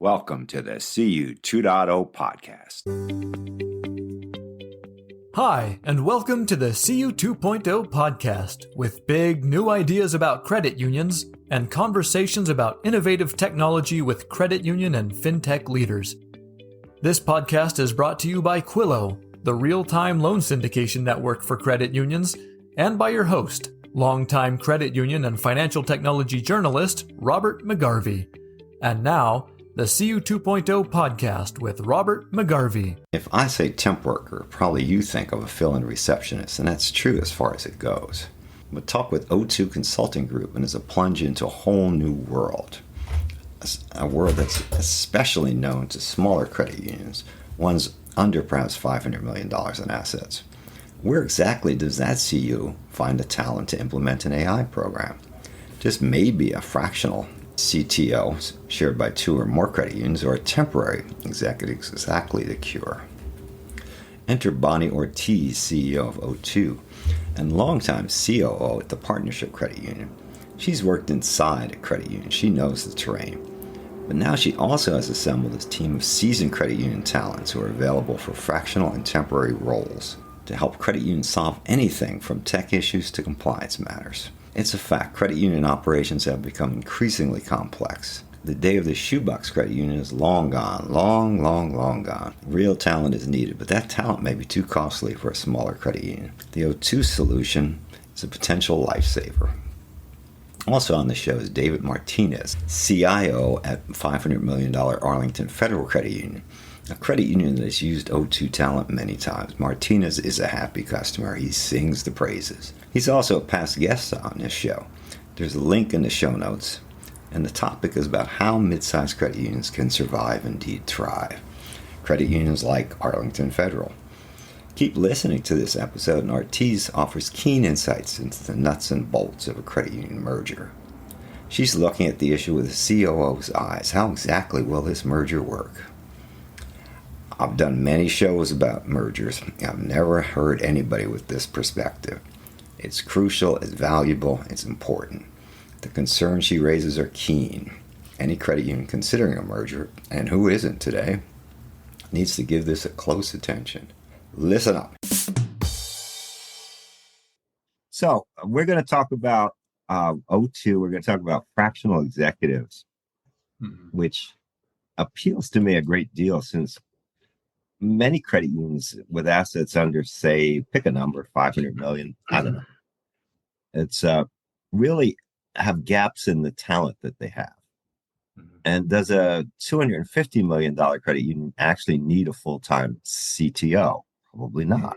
Welcome to the CU 2.0 podcast. Hi, and welcome to the CU 2.0 podcast with big new ideas about credit unions and conversations about innovative technology with credit union and fintech leaders. This podcast is brought to you by Quillo, the real-time loan syndication network for credit unions, and by your host, longtime credit union and financial technology journalist Robert McGarvey. And now, the CU 2.0 podcast with Robert McGarvey. If I say temp worker, probably you think of a fill-in receptionist, and that's true as far as it goes. But talk with O2 Consulting Group and it's a plunge into a whole new world. A world that's especially known to smaller credit unions, ones under perhaps $500 million in assets. Where exactly does that CU find the talent to implement an AI program? Just maybe a fractional CTO shared by two or more credit unions, or a temporary executive exactly the cure. Enter Bonnie Ortiz, CEO of O2 and longtime COO at the Partnership Credit Union. She's worked inside a credit union. She knows the terrain. But now she also has assembled a team of seasoned credit union talents who are available for fractional and temporary roles to help credit unions solve anything from tech issues to compliance matters. It's a fact, credit union operations have become increasingly complex. The day of the shoebox credit union is long gone, long gone. Real talent is needed, but that talent may be too costly for a smaller credit union. The O2 solution is a potential lifesaver. Also on the show is David Martinez, CIO at $500 million Arlington Federal Credit Union, a credit union that has used O2 talent many times. Martinez is a happy customer. He sings the praises. He's also a past guest on this show. There's a link in the show notes, and the topic is about how mid-sized credit unions can survive and indeed thrive. Credit unions like Arlington Federal. Keep listening to this episode, and Ortiz offers keen insights into the nuts and bolts of a credit union merger. She's looking at the issue with the COO's eyes. How exactly will this merger work? I've done many shows about mergers. I've never heard anybody with this perspective. It's crucial, it's valuable, it's important. The concerns she raises are keen. Any credit union considering a merger, and who isn't today, needs to give this a close attention. Listen up. So, we're going to talk about O2. We're going to talk about fractional executives, which appeals to me a great deal since many credit unions with assets under, say, pick a number, 500 million, I don't know. It's really have gaps in the talent that they have. And does a $250 million credit union actually need a full-time CTO? Probably not.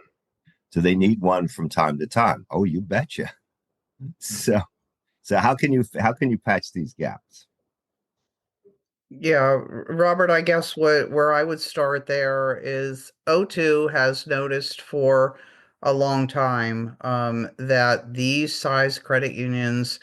Do they need one from time to time? Oh, you betcha. So how can you patch these gaps? Yeah, Robert, I guess where I would start there is O2 has noticed for a long time that these size credit unions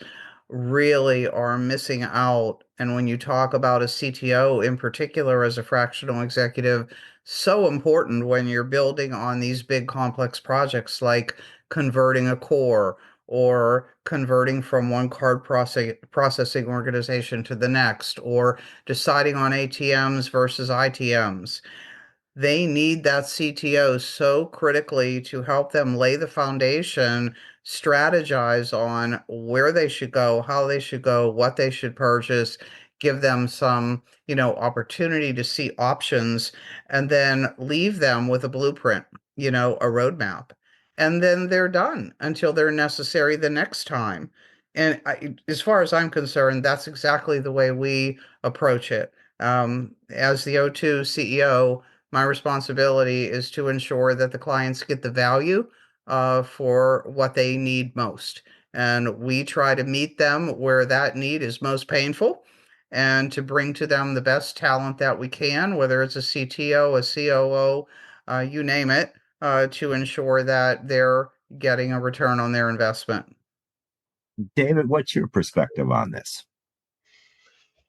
really are missing out. And when you talk about a CTO in particular as a fractional executive, so important when you're building on these big complex projects like converting a core or converting from one card processing organization to the next, or deciding on ATMs versus ITMs. They need that CTO so critically to help them lay the foundation, strategize on where they should go, how they should go, what they should purchase, give them some, opportunity to see options, and then leave them with a blueprint, a roadmap. And then they're done until they're necessary the next time. And as far as I'm concerned, that's exactly the way we approach it. As the O2 CEO, my responsibility is to ensure that the clients get the value for what they need most. And we try to meet them where that need is most painful and to bring to them the best talent that we can, whether it's a CTO, a COO, you name it, to ensure that they're getting a return on their investment. David, what's your perspective on this?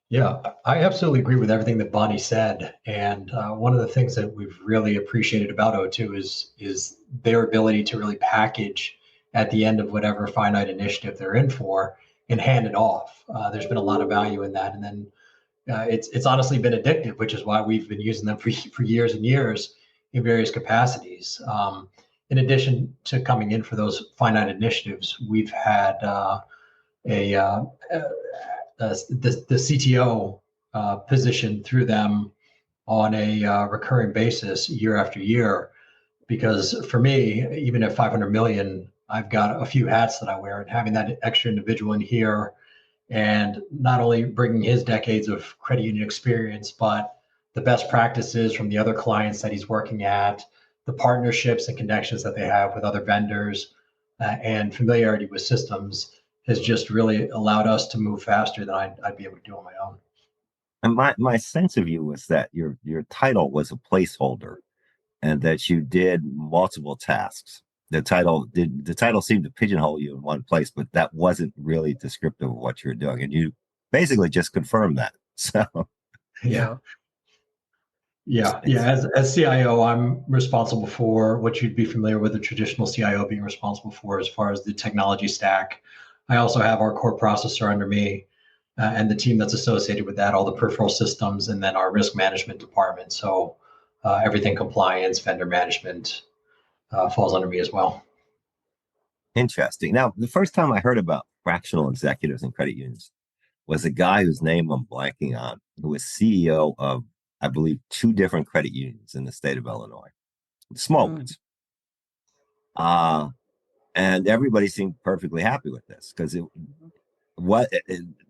Yeah, I absolutely agree with everything that Bonnie said. And one of the things that we've really appreciated about O2 is their ability to really package at the end of whatever finite initiative they're in for and hand it off. There's been a lot of value in that. And then it's honestly been addictive, which is why we've been using them for years and years in various capacities. In addition to coming in for those finite initiatives, we've had a the CTO position through them on a recurring basis year after year. Because for me, even at 500 million, I've got a few hats that I wear, and having that extra individual in here, and not only bringing his decades of credit union experience, but the best practices from the other clients that he's working at, the partnerships and connections that they have with other vendors, and familiarity with systems has just really allowed us to move faster than I'd be able to do on my own. And my sense of you was that your title was a placeholder and that you did multiple tasks. The title seemed to pigeonhole you in one place, but that wasn't really descriptive of what you were doing. And you basically just confirmed that. So Yeah. Yeah. As CIO, I'm responsible for what you'd be familiar with a traditional CIO being responsible for as far as the technology stack. I also have our core processor under me, and the team that's associated with that, all the peripheral systems, and then our risk management department. So everything compliance, vendor management falls under me as well. interesting. Now, the first time I heard about fractional executives in credit unions was a guy whose name I'm blanking on, who was CEO of, I believe, two different credit unions in the state of Illinois, small ones. Uh, and everybody seemed perfectly happy with this because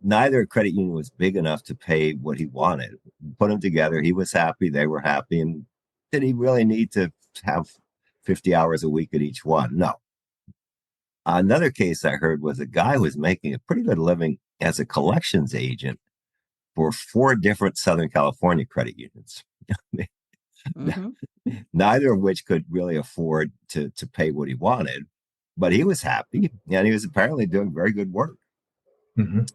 neither credit union was big enough to pay what he wanted. Put them together, he was happy, they were happy, and did he really need to have 50 hours a week at each one? No. Another case I heard was a guy who was making a pretty good living as a collections agent for four different Southern California credit unions. Mm-hmm. Neither of which could really afford to pay what he wanted, but he was happy and he was apparently doing very good work. Mm-hmm.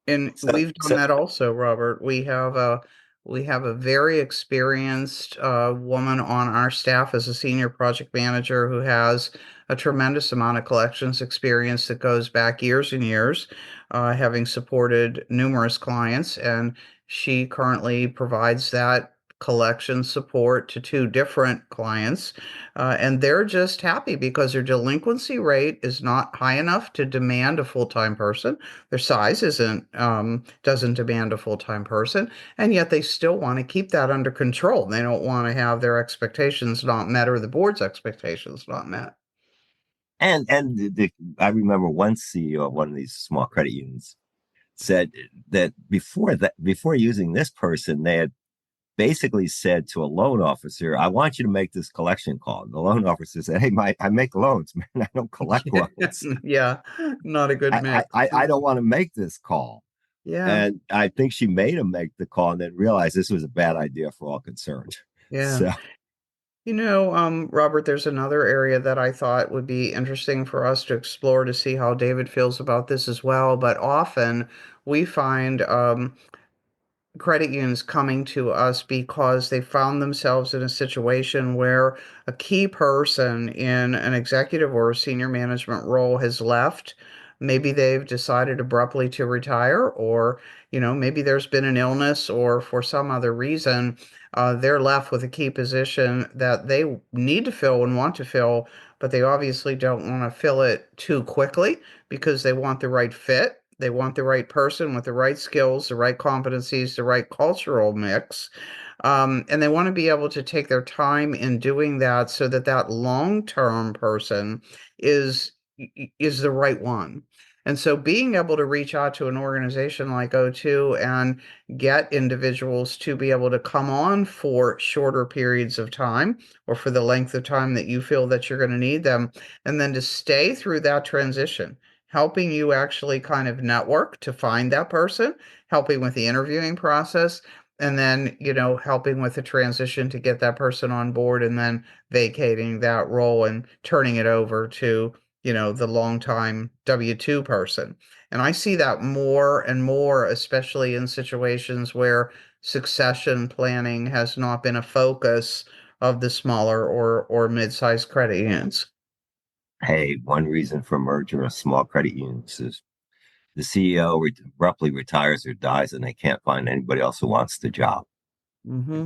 And we've done that also, Robert. We have a very experienced woman on our staff as a senior project manager who has a tremendous amount of collections experience that goes back years and years, having supported numerous clients, and she currently provides that collection support to two different clients, and they're just happy because their delinquency rate is not high enough to demand a full-time person. Their size doesn't demand a full-time person, and yet they still want to keep that under control. They don't want to have their expectations not met or the board's expectations not met. I remember one CEO of one of these small credit unions said that before using this person, they had basically said to a loan officer, "I want you to make this collection call." And the loan officer said, "Hey, I make loans, man. I don't collect loans. Yeah, not a good mix. I don't want to make this call." Yeah, And I think she made him make the call and then realized this was a bad idea for all concerned. yeah. So, Robert, there's another area that I thought would be interesting for us to explore to see how David feels about this as well. But often we find credit unions coming to us because they found themselves in a situation where a key person in an executive or a senior management role has left. Maybe they've decided abruptly to retire, or, maybe there's been an illness, or for some other reason, they're left with a key position that they need to fill and want to fill, but they obviously don't want to fill it too quickly because they want the right fit. They want the right person with the right skills, the right competencies, the right cultural mix. And they want to be able to take their time in doing that so that that long-term person is is the right one. And so being able to reach out to an organization like O2 and get individuals to be able to come on for shorter periods of time or for the length of time that you feel that you're going to need them, and then to stay through that transition, helping you actually kind of network to find that person, helping with the interviewing process, and then, helping with the transition to get that person on board and then vacating that role and turning it over to, the longtime W-2 person. And I see that more and more, especially in situations where succession planning has not been a focus of the smaller or mid-sized credit unions. hey, one reason for merger of small credit unions is the CEO abruptly retires or dies, and they can't find anybody else who wants the job. Mm-hmm.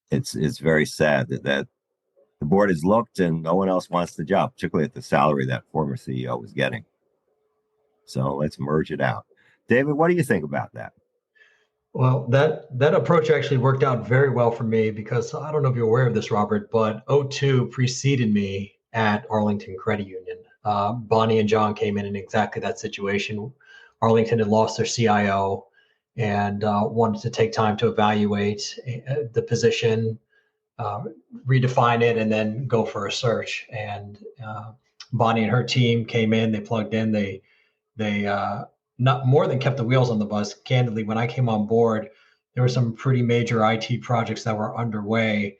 It's it's very sad that the board has looked and no one else wants the job, particularly at the salary that former CEO was getting. So let's merge it out. David, what do you think about that? Well, that approach actually worked out very well for me because I don't know if you're aware of this, Robert, but O2 preceded me at Arlington Credit Union. Bonnie and John came in exactly that situation. Arlington had lost their CIO and wanted to take time to evaluate the position, uh, redefine it, and then go for a search. And Bonnie and her team came in, they plugged in, they not more than kept the wheels on the bus. Candidly, when I came on board, there were some pretty major IT projects that were underway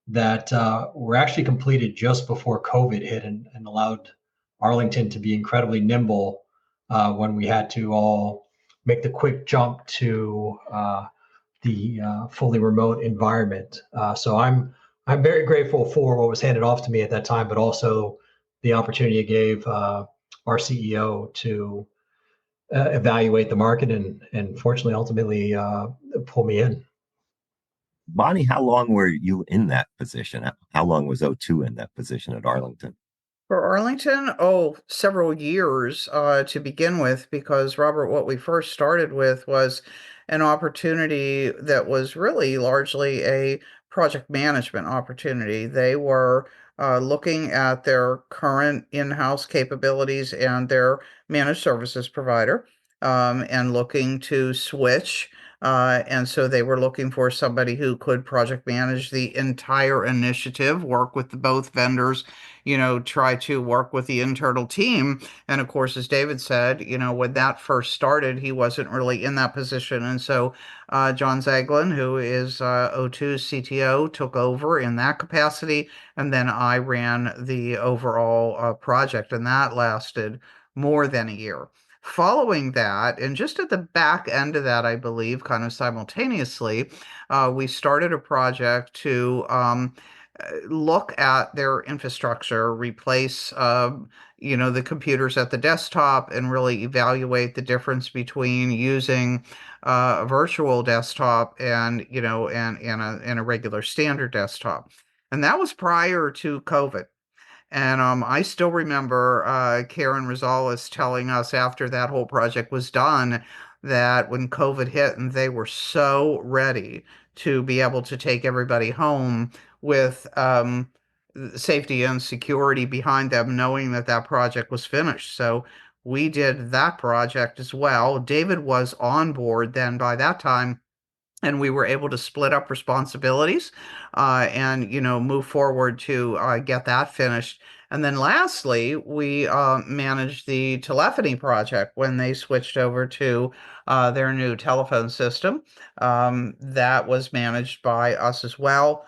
that were actually completed just before COVID hit and allowed Arlington to be incredibly nimble when we had to all make the quick jump to the fully remote environment. So I'm very grateful for what was handed off to me at that time, but also the opportunity it gave our CEO to evaluate the market and fortunately ultimately pull me in. Bonnie, how long were you in that position? How long was O2 in that position at Arlington? For Arlington, oh, several years to begin with, because Robert, what we first started with was an opportunity that was really largely a project management opportunity. They were looking at their current in-house capabilities and their managed services provider, and looking to switch. And so they were looking for somebody who could project manage the entire initiative, work with both vendors, try to work with the internal team. And of course, as David said, when that first started, he wasn't really in that position. And so John Zaglin, who is O2's CTO, took over in that capacity. And then I ran the overall project, and that lasted more than a year. Following that, and just at the back end of that, I believe, kind of simultaneously, we started a project to look at their infrastructure, replace, the computers at the desktop, and really evaluate the difference between using a virtual desktop and and a regular standard desktop. And that was prior to COVID. And I still remember Karen Rosales telling us after that whole project was done that when COVID hit and they were so ready to be able to take everybody home with safety and security behind them, knowing that that project was finished. So we did that project as well. David was on board then by that time, and we were able to split up responsibilities and move forward to get that finished. And then lastly, we managed the telephony project when they switched over to their new telephone system. That was managed by us as well.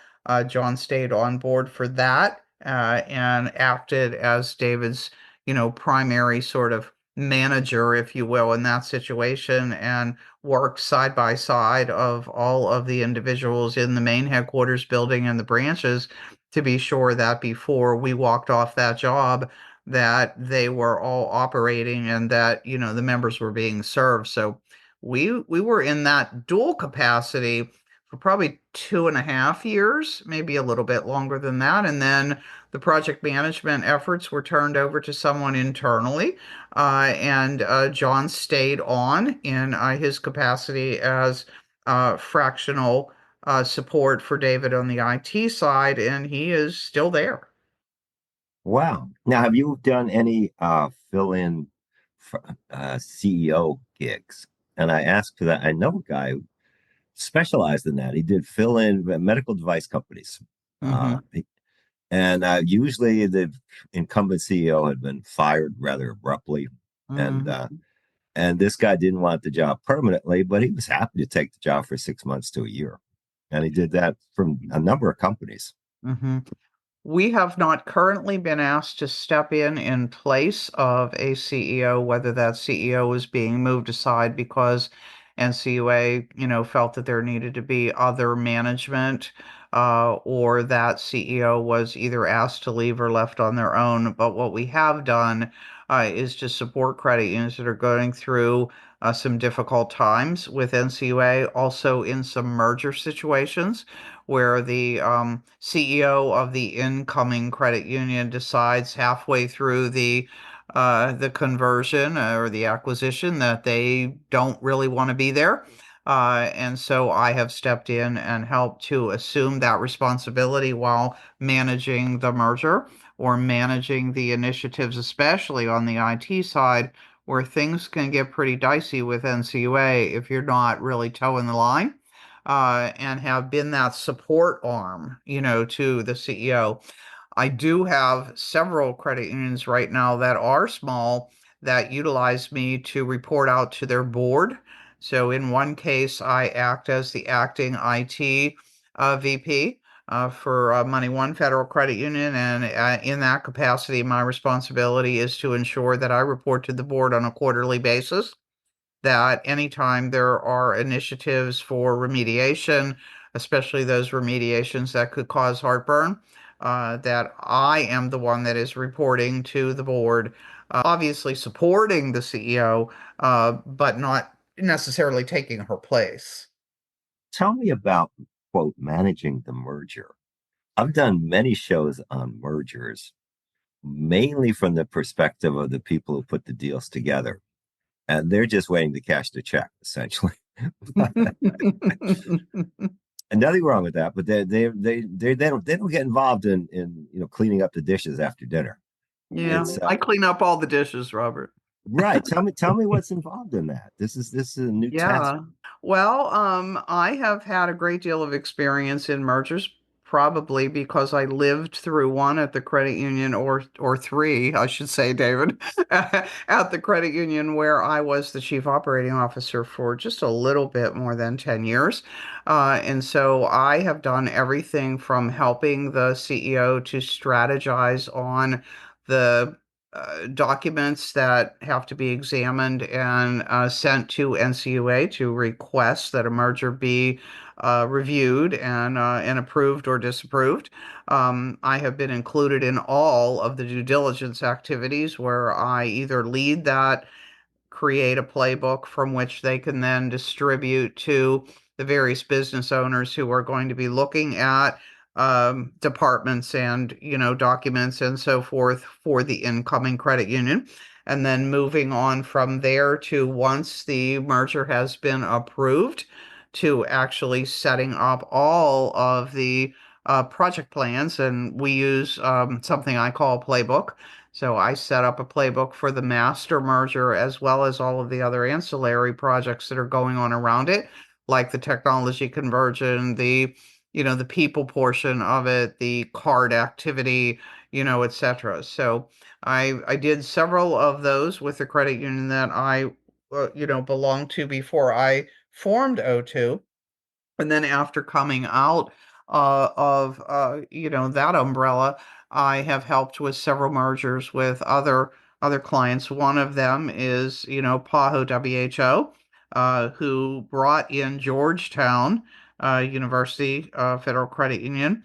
John stayed on board for that and acted as David's primary sort of manager, if you will, in that situation, and worked side by side of all of the individuals in the main headquarters building and the branches to be sure that before we walked off that job that they were all operating and that the members were being served. So we were in that dual capacity for probably 2.5 years, maybe a little bit longer than that. And then the project management efforts were turned over to someone internally. And John stayed on in his capacity as fractional support for David on the IT side, and he is still there. Wow. Now, have you done any fill-in CEO gigs? And I asked for that. I know a guy who specialized in that. He did fill-in medical device companies. Mm-hmm. And usually the incumbent CEO had been fired rather abruptly. And Mm-hmm. and this guy didn't want the job permanently, but he was happy to take the job for 6 months to a year. And he did that from a number of companies. Mm-hmm. We have not currently been asked to step in place of a CEO, whether that CEO is being moved aside because NCUA, felt that there needed to be other management, or that CEO was either asked to leave or left on their own. But what we have done is to support credit unions that are going through some difficult times with NCUA, also in some merger situations where the CEO of the incoming credit union decides halfway through the conversion or the acquisition that they don't really want to be there. And so I have stepped in and helped to assume that responsibility while managing the merger or managing the initiatives, especially on the IT side, where things can get pretty dicey with NCUA if you're not really toeing the line, and have been that support arm, to the CEO. I do have several credit unions right now that are small that utilize me to report out to their board. So in one case, I act as the acting IT VP for Money One Federal Credit Union, and in that capacity, my responsibility is to ensure that I report to the board on a quarterly basis, that anytime there are initiatives for remediation, especially those remediations that could cause heartburn, that I am the one that is reporting to the board, obviously supporting the CEO, but not necessarily taking her place. Tell me about, quote, managing the merger. I've done many shows on mergers, mainly from the perspective of the people who put the deals together. And they're just waiting to cash the check, essentially. And nothing wrong with that, but they don't get involved in cleaning up the dishes after dinner. Yeah, It's I clean up all the dishes, Robert. right. Tell me what's involved in that. This is a new task. Yeah. Well, I have had a great deal of experience in mergers, probably because I lived through one at the credit union, or three, I should say, David, at the credit union where I was the chief operating officer for just a little bit more than 10 years. And so I have done everything from helping the CEO to strategize on the documents that have to be examined and sent to NCUA to request that a merger be reviewed and approved or disapproved. I have been included in all of the due diligence activities where I either lead that, create a playbook from which they can then distribute to the various business owners who are going to be looking at departments and documents and so forth for the incoming credit union, and then moving on from there to, once the merger has been approved, to actually setting up all of the project plans. And we use something I call a playbook. So I set up a playbook for the master merger as well as all of the other ancillary projects that are going on around it, like the technology conversion, the people portion of it, the card activity, etc. So I did several of those with the credit union that I belonged to before I formed O2. And then after coming out of that umbrella, I have helped with several mergers with other clients. One of them is PAHO WHO, who brought in Georgetown University Federal Credit Union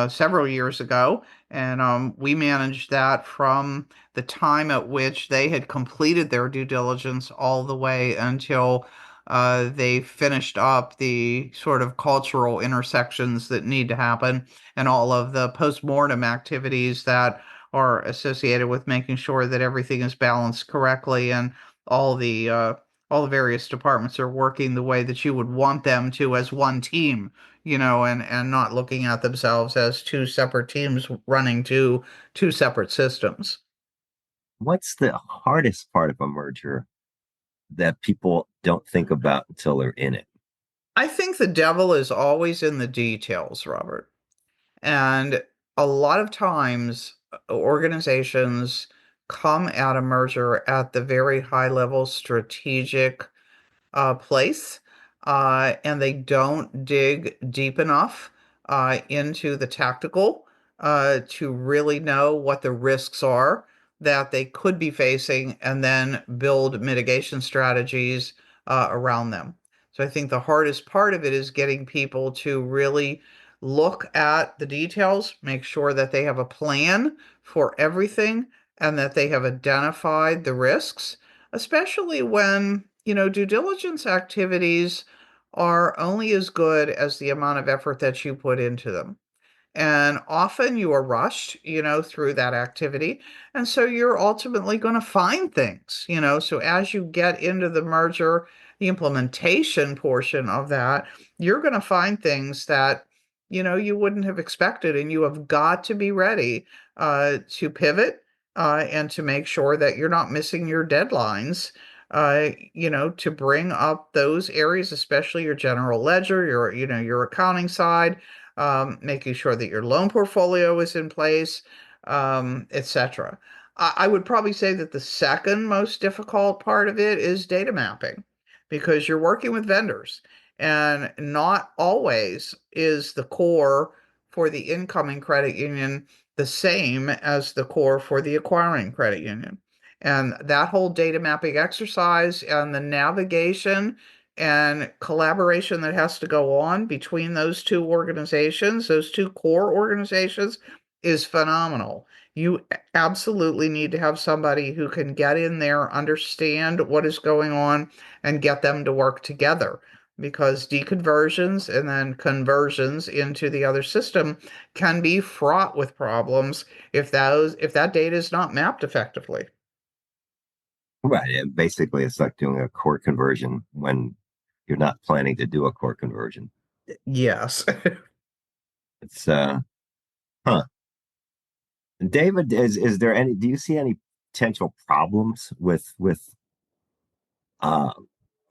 several years ago, and we managed that from the time at which they had completed their due diligence all the way until they finished up the sort of cultural intersections that need to happen, and all of the post-mortem activities that are associated with making sure that everything is balanced correctly, and all the uh, all the various departments are working the way that you would want them to as one team, and not looking at themselves as two separate teams running two separate systems. What's the hardest part of a merger that people don't think about until they're in it? I think the devil is always in the details, Robert. And a lot of times, organizations come at a merger at the very high level strategic place, and they don't dig deep enough into the tactical to really know what the risks are that they could be facing, and then build mitigation strategies around them. So I think the hardest part of it is getting people to really look at the details, make sure that they have a plan for everything and that they have identified the risks, especially when, due diligence activities are only as good as the amount of effort that you put into them. And often you are rushed, through that activity. And so you're ultimately going to find things, So as you get into the merger, the implementation portion of that, you're going to find things that, you wouldn't have expected. And you have got to be ready to pivot and to make sure that you're not missing your deadlines. To bring up those areas, especially your general ledger, your accounting side, making sure that your loan portfolio is in place, etc. I would probably say that the second most difficult part of it is data mapping because you're working with vendors and not always is the core for the incoming credit union the same as the core for the acquiring credit union. And that whole data mapping exercise and the navigation and collaboration that has to go on between those two organizations, those two core organizations, is phenomenal. You absolutely need to have somebody who can get in there, understand what is going on, and get them to work together. Because deconversions and then conversions into the other system can be fraught with problems if that data is not mapped effectively. Right. Basically, it's like doing a core conversion when you're not planning to do a core conversion. Yes. It's huh. David, is there any? Do you see any potential problems with uh,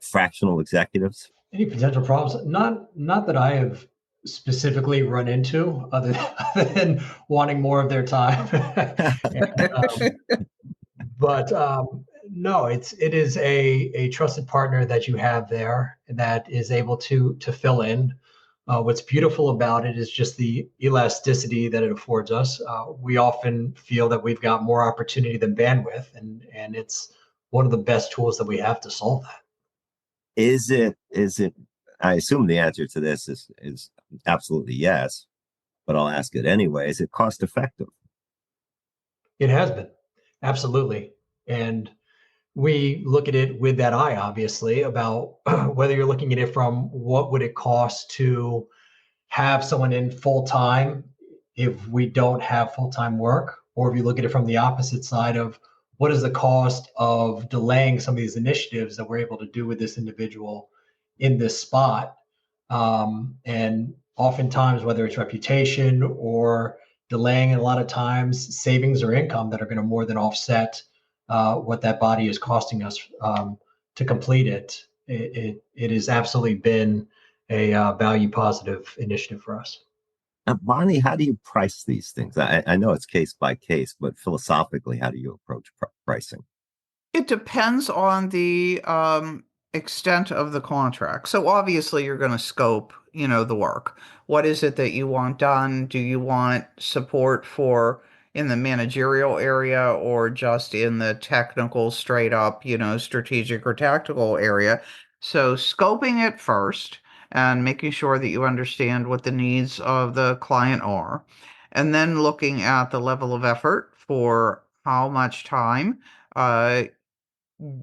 fractional executives? Any potential problems? Not that I have specifically run into, other than wanting more of their time. And, but no, it is a trusted partner that you have there that is able to fill in. What's beautiful about it is just the elasticity that it affords us. We often feel that we've got more opportunity than bandwidth, and it's one of the best tools that we have to solve that. Is it? I assume the answer to this is absolutely yes, but I'll ask it anyway. Is it cost effective? It has been, absolutely. And we look at it with that eye, obviously, about whether you're looking at it from what would it cost to have someone in full time if we don't have full time work, or if you look at it from the opposite side of what is the cost of delaying some of these initiatives that we're able to do with this individual in this spot. And oftentimes, whether it's reputation or delaying, a lot of times savings or income that are going to more than offset what that body is costing us to complete it. It has absolutely been a value positive initiative for us. Now, Bonnie, how do you price these things? I know it's case by case, but philosophically, how do you approach pricing? It depends on the extent of the contract. So obviously you're going to scope, the work. What is it that you want done? Do you want support for in the managerial area or just in the technical, straight up, strategic or tactical area? So scoping it first and making sure that you understand what the needs of the client are, and then looking at the level of effort for how much time uh,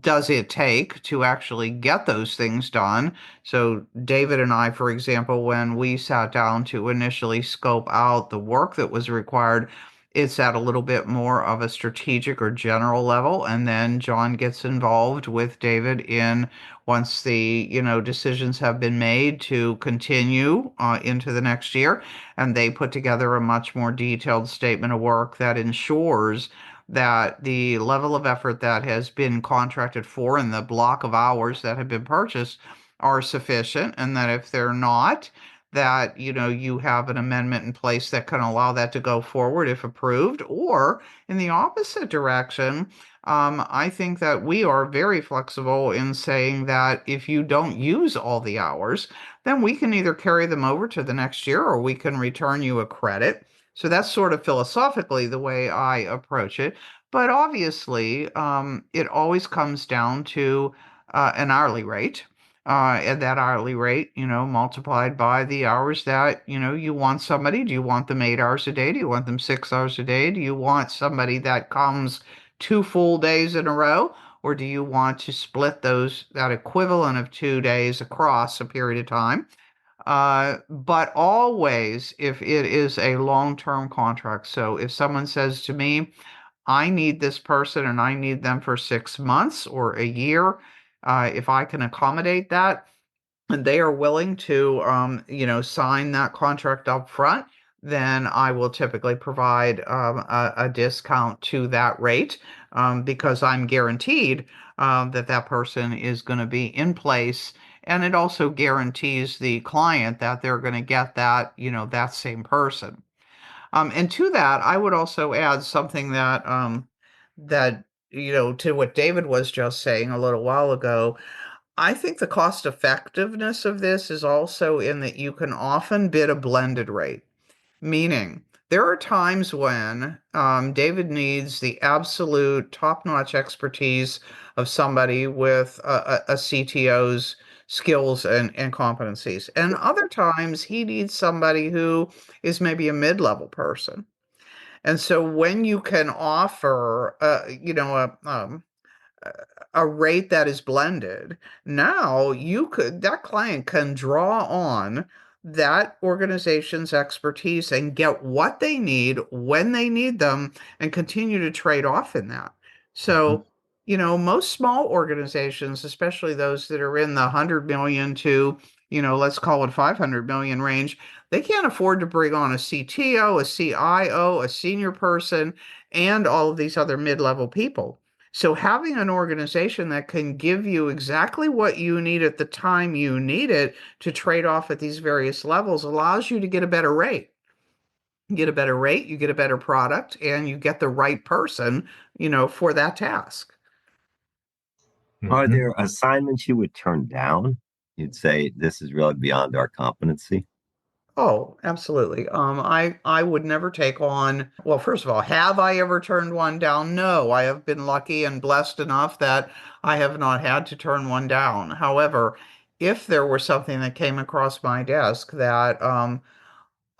does it take to actually get those things done? So, David and I, for example, when we sat down to initially scope out the work that was required, it's at a little bit more of a strategic or general level. And then John gets involved with David in once the, decisions have been made to continue into the next year. And they put together a much more detailed statement of work that ensures that the level of effort that has been contracted for and the block of hours that have been purchased are sufficient, and that if they're not, that you have an amendment in place that can allow that to go forward if approved. Or in the opposite direction, I think that we are very flexible in saying that if you don't use all the hours, then we can either carry them over to the next year or we can return you a credit. So that's sort of philosophically the way I approach it. But obviously, it always comes down to an hourly rate. at that hourly rate, multiplied by the hours that, you want somebody. Do you want them 8 hours a day? Do you want them 6 hours a day? Do you want somebody that comes 2 full days in a row? Or do you want to split that equivalent of 2 days across a period of time? But always, if it is a long-term contract, so if someone says to me, I need this person and I need them for 6 months or a year, if I can accommodate that, and they are willing to, sign that contract up front, then I will typically provide a discount to that rate, because I'm guaranteed that that person is going to be in place. And it also guarantees the client that they're going to get that, that same person. And to that, I would also add something that, to what David was just saying a little while ago. I think the cost effectiveness of this is also in that you can often bid a blended rate, meaning there are times when David needs the absolute top-notch expertise of somebody with a CTO's skills and competencies. And other times he needs somebody who is maybe a mid-level person. And so when you can offer, a rate that is blended, now that client can draw on that organization's expertise and get what they need when they need them and continue to trade off in that. Mhm. So, most small organizations, especially those that are in the 100 million to, let's call it 500 million range, they can't afford to bring on a CTO, a CIO, a senior person, and all of these other mid-level people. So having an organization that can give you exactly what you need at the time you need it to trade off at these various levels allows you to get a better rate. You get a better rate, you get a better product, and you get the right person, for that task. Are Mhm. there assignments you would turn down? You'd say this is really beyond our competency. Oh, absolutely. I would never take on, well, first of all, have I ever turned one down? No, I have been lucky and blessed enough that I have not had to turn one down. However, if there were something that came across my desk that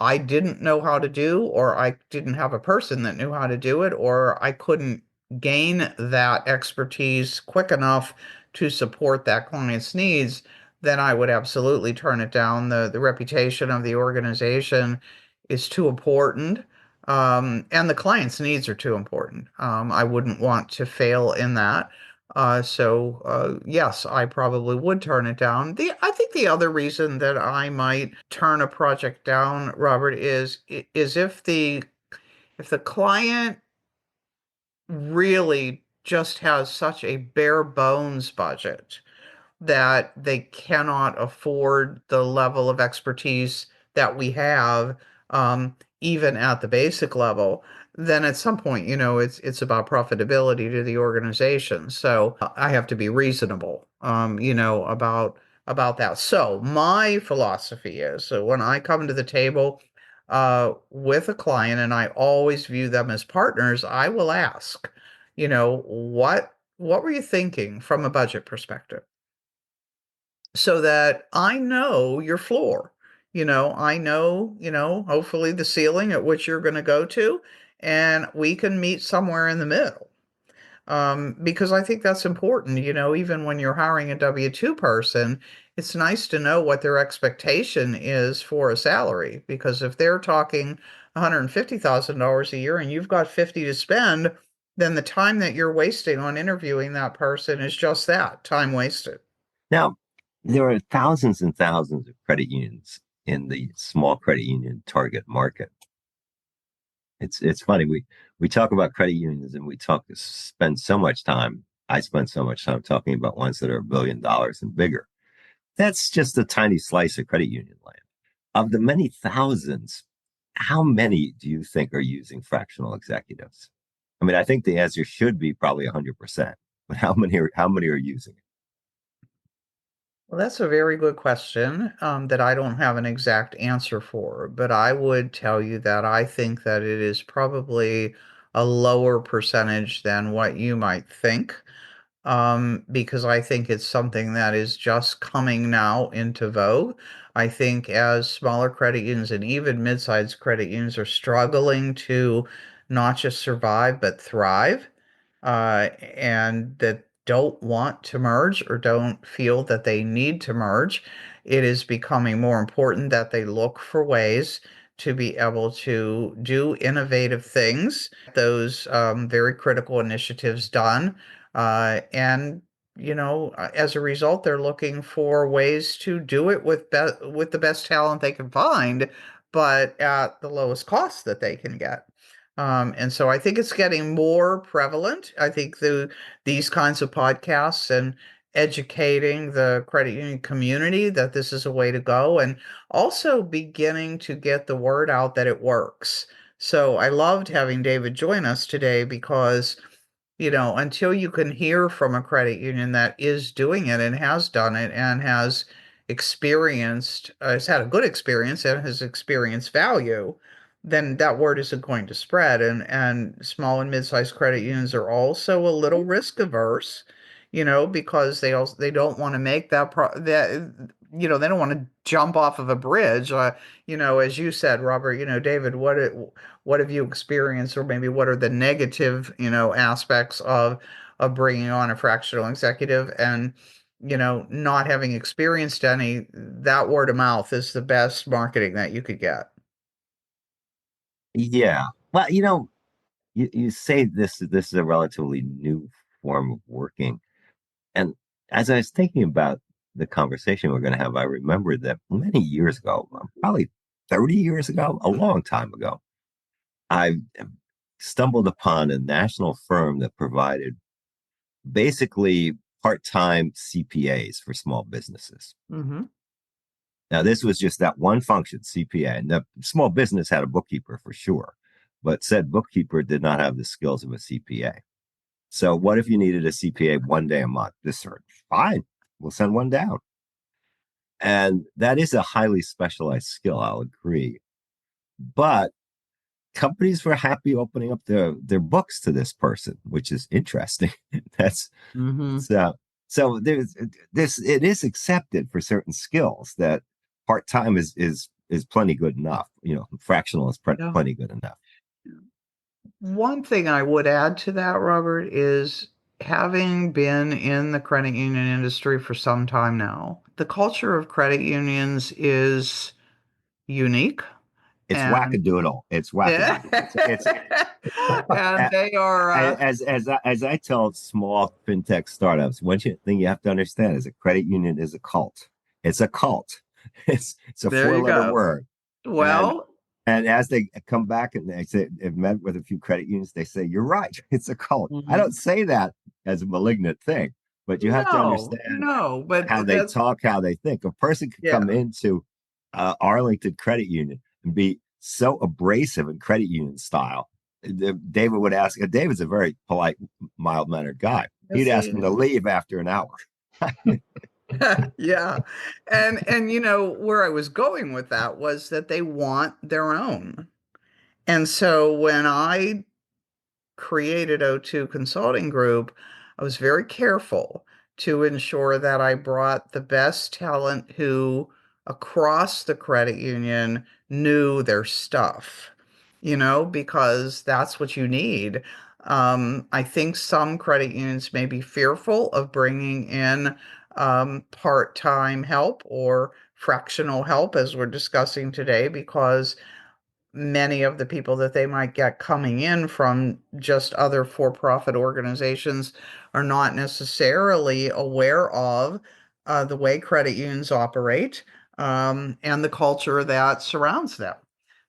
I didn't know how to do, or I didn't have a person that knew how to do it, or I couldn't gain that expertise quick enough to support that client's needs, then I would absolutely turn it down. The reputation of the organization is too important, and the client's needs are too important. I wouldn't want to fail in that. Yes, I probably would turn it down. I think the other reason that I might turn a project down, Robert, is if the client really just has such a bare bones budget that they cannot afford the level of expertise that we have, even at the basic level, then at some point, it's about profitability to the organization. So I have to be reasonable, about that. So my philosophy is, so when I come to the table with a client, and I always view them as partners, I will ask, what were you thinking from a budget perspective? So that I know your floor. I know, hopefully the ceiling at which you're going to go to, and we can meet somewhere in the middle. Because I think that's important. Even when you're hiring a W-2 person, it's nice to know what their expectation is for a salary. Because if they're talking $150,000 a year and you've got 50 to spend, then the time that you're wasting on interviewing that person is just that, time wasted. Now, there are thousands and thousands of credit unions in the small credit union target market. It's funny, we talk about credit unions and we spend so much time. I spend so much time talking about ones that are $1 billion and bigger. That's just a tiny slice of credit union land. Of the many thousands, how many do you think are using fractional executives? I mean, I think the answer should be probably 100%, but how many are using it? Well, that's a very good question, that I don't have an exact answer for, but I would tell you that I think that it is probably a lower percentage than what you might think. because I think it's something that is just coming now into vogue. I think as smaller credit unions and even mid-sized credit unions are struggling to not just survive but thrive, and that don't want to merge or don't feel that they need to merge, it is becoming more important that they look for ways to be able to do innovative things, those very critical initiatives done. And as a result, they're looking for ways to do it with the best talent they can find, but at the lowest cost that they can get. And so I think it's getting more prevalent. I think these kinds of podcasts and educating the credit union community that this is a way to go, and also beginning to get the word out that it works. So I loved having David join us today because, until you can hear from a credit union that is doing it and has done it and has had a good experience and has experienced value, then that word isn't going to spread. And small and mid-sized credit unions are also a little risk averse, because they don't want to make they don't want to jump off of a bridge. As you said, Robert, David, what have you experienced, or maybe what are the negative, aspects of bringing on a fractional executive? And not having experienced any, that word of mouth is the best marketing that you could get. Yeah. Well, you say this is a relatively new form of working. And as I was thinking about the conversation we're going to have, I remembered that many years ago, probably 30 years ago, a long time ago, I stumbled upon a national firm that provided basically part-time CPAs for small businesses. Mm-hmm. Now, this was just that one function, CPA, and the small business had a bookkeeper for sure, but said bookkeeper did not have the skills of a CPA. So what if you needed a CPA one day a month? This search, fine, we'll send one down. And that is a highly specialized skill, I'll agree. But companies were happy opening up their books to this person, which is interesting. That's Mm-hmm. so there's this, it is accepted for certain skills that part-time is plenty good enough. Fractional is Yeah. plenty good enough. One thing I would add to that, Robert, is having been in the credit union industry for some time now, the culture of credit unions is unique. It's And wackadoodle. It's wackadoodle. It's and they are as I tell small fintech startups, one thing you have to understand is a credit union is a cult. It's a cult. It's a there you four-letter go. word. And Well, and as they come back and they say they've met with a few credit unions, they say, you're right, it's a cult. I don't say that as a malignant thing, but you have to understand but how they talk, how they think. A person could yeah. come into Arlington Credit Union and be so abrasive in credit union style. David would ask, David's a very polite, mild-mannered guy. He'd ask him to leave after an hour. Yeah. And where I was going with that was that they want their own. And so when I created O2 Consulting Group, I was very careful to ensure that I brought the best talent who across the credit union knew their stuff, because that's what you need. I think some credit unions may be fearful of bringing in part-time help or fractional help, as we're discussing today, because many of the people that they might get coming in from just other for-profit organizations are not necessarily aware of the way credit unions operate, and the culture that surrounds them.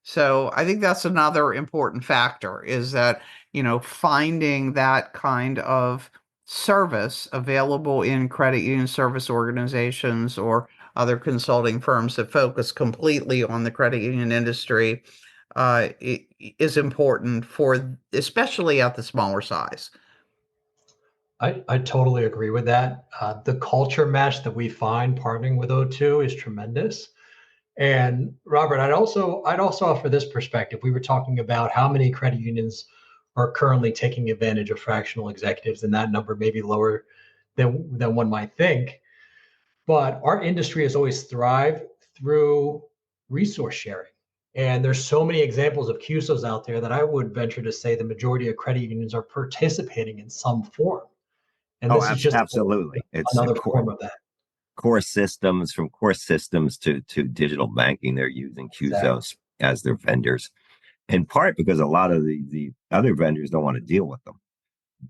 So I think that's another important factor, is that, finding that kind of service available in credit union service organizations or other consulting firms that focus completely on the credit union industry is important especially at the smaller size. I totally agree with that. The culture match that we find partnering with O2 is tremendous. And Robert, I'd also offer this perspective. We were talking about how many credit unions are currently taking advantage of fractional executives, and that number may be lower than one might think. But our industry has always thrived through resource sharing. And there's so many examples of CUSOs out there that I would venture to say the majority of credit unions are participating in some form. And this is just absolutely. It's another form of that. Core systems, from core systems to digital banking, they're using CUSOs as their vendors, in part because a lot of the other vendors don't want to deal with them,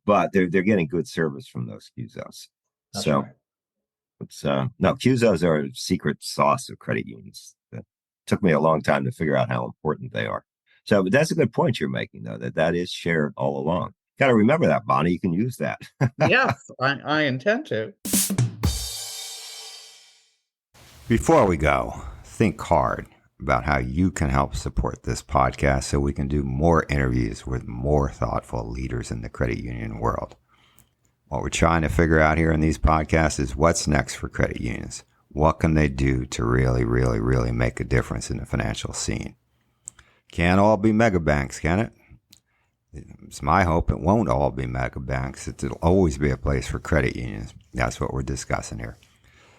but they're getting good service from those CUSOs. That's so right. it's no, CUSOs are a secret sauce of credit unions. That took me a long time to figure out how important they are. So, but that's a good point you're making, though, that is shared all along. Got to remember that, Bonnie. You can use that. Yes, I intend to. Before we go, think hard about how you can help support this podcast so we can do more interviews with more thoughtful leaders in the credit union world. What we're trying to figure out here in these podcasts is what's next for credit unions. What can they do to really, really, really make a difference in the financial scene? Can't all be mega banks, can it? It's my hope it won't all be mega banks. It'll always be a place for credit unions. That's what we're discussing here.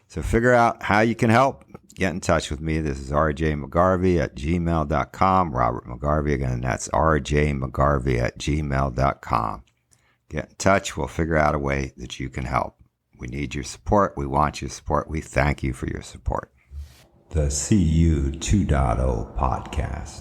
So figure out how you can help. Get in touch with me. This is rjmcgarvey@gmail.com. Robert McGarvey again. That's rjmcgarvey@gmail.com. Get in touch. We'll figure out a way that you can help. We need your support. We want your support. We thank you for your support. The CU 2.0 podcast.